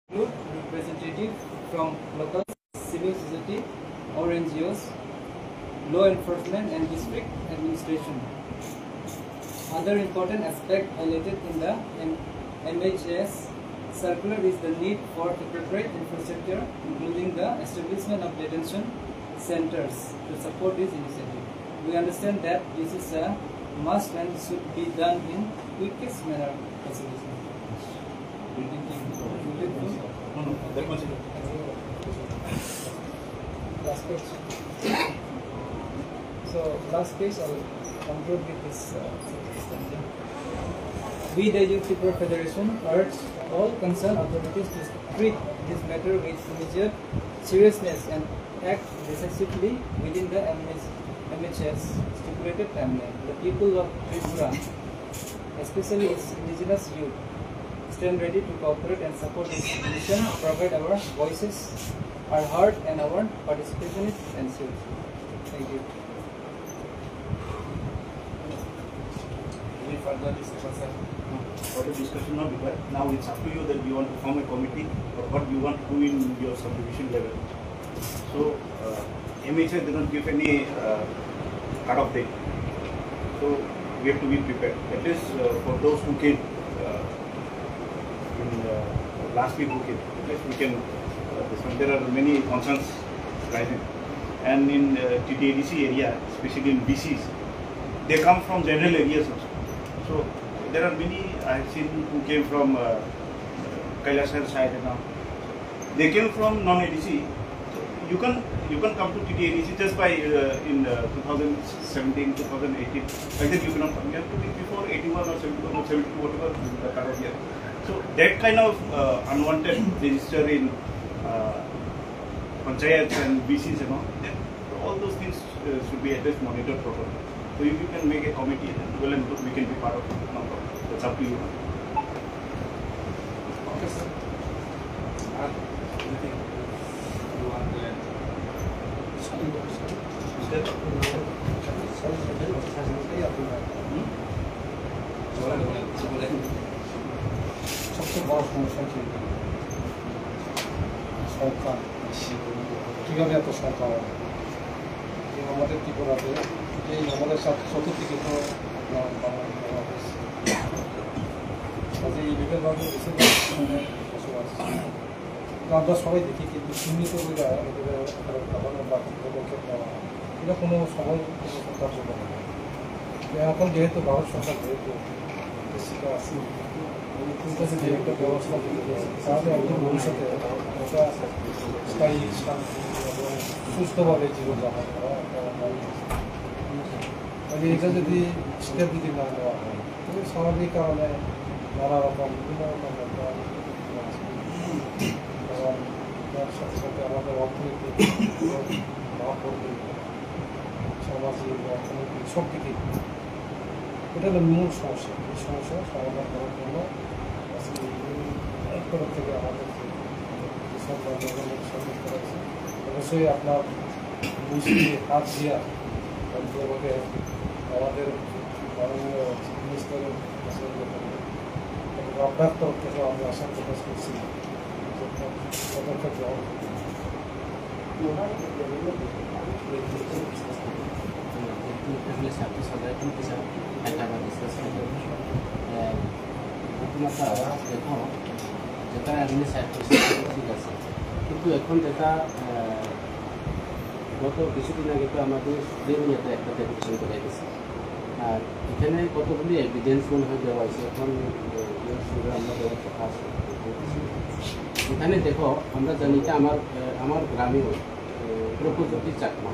include representatives from local civil society or NGOs, law enforcement and district administration. Other important aspect highlighted in the MHS circular is the need for appropriate infrastructure, including the establishment of detention centers to support this initiative. We understand that this is a must and should be done in quickest manner possible. Last page. So last page I'll conclude with this. We, the Youth People Federation, urge all concerned authorities to treat this matter with immediate seriousness and act decisively within the MHS stipulated timeline. The people of Tripura, especially its indigenous youth, stand ready to cooperate and support this mission, provide our voices are heard and our participation is ensured. Thank you. Any further discussion, sir? For the discussion not required. Now it's up to you that you want to form a committee or what you want to do in your subdivision level. So MHS did not give any cut-off date. So we have to be prepared. At least for those who came in last week who came, at least we can. There are many concerns rising, and in TTADC area, especially in BCs, they come from general areas also. So there are many I have seen who came from Kailasar side and now. They came from non-ADC. So you can come to TTADC just by in 2017, 2018. Like that you cannot come. You have to be before 81 or 71 or 72, whatever the current year. So that kind of unwanted register in panchayats and BCs and all those things should be at least monitored properly. So if you can make a committee, then well and good, we can be part of it. No problem. That's up to you. Okay, sir. Anything you want to add? সবচেয়ে বড় সমস্যা কি সংখ্যা কীভাবে এত সংখ্যা হয় আমাদের ত্রিপুরাতে এই আমাদের চতুর্দিকে তো কাজে এই বিবেকভাবে বেশিরভাগ বসবাস আমরা সবাই দেখি কিন্তু চিহ্নিত করে এদের খাবানো বা পদক্ষেপ নেওয়া এটা কোনো সময় কোনো কার্যকর নয় এখন যেহেতু ভারত সরকার যেহেতু বেশিটা আছে যে একটা ব্যবস্থা তাহলে একদম ভবিষ্যতে একটা স্থায়ী শান্তি এবং সুস্থভাবে জীবনযাপন করা কাজে এটা যদি স্টেপ যদি না নেওয়া হয় তাহলে স্বাভাবিক কারণে নানা রকম বিভিন্ন রকম এবং তার সাথে সাথে আমাদের অর্থনৈতিক সামাজিক অর্থনৈতিক সব দিকে এটা হলো মূল সমস্যা এই সমস্যা সমাধান করার জন্য আজকে এক তরফ থেকে আমাদের অবশ্যই আপনার মিষ্টি হাত দিয়া আমাকে আমাদের মাননীয় চিফ মিনিস্টারের আপনার তরফ থেকে আমরা আশা প্রকাশ করছি পদক্ষেপ গ্রহণ যেটা এমনি সাইড ঠিক আছে কিন্তু এখন যেটা গত কিছুদিন আগে তো আমাদের প্লেনিয়াতে একটা ডেপুটেশন করে গেছে আর এখানে কতগুলি এভিডেন্স মনে হয় দেওয়া হয়েছে এখন আমরা দেওয়ার কথা আছে এখানে দেখো আমরা জানি যে আমার গ্রামেও প্রকৃতি চাকমা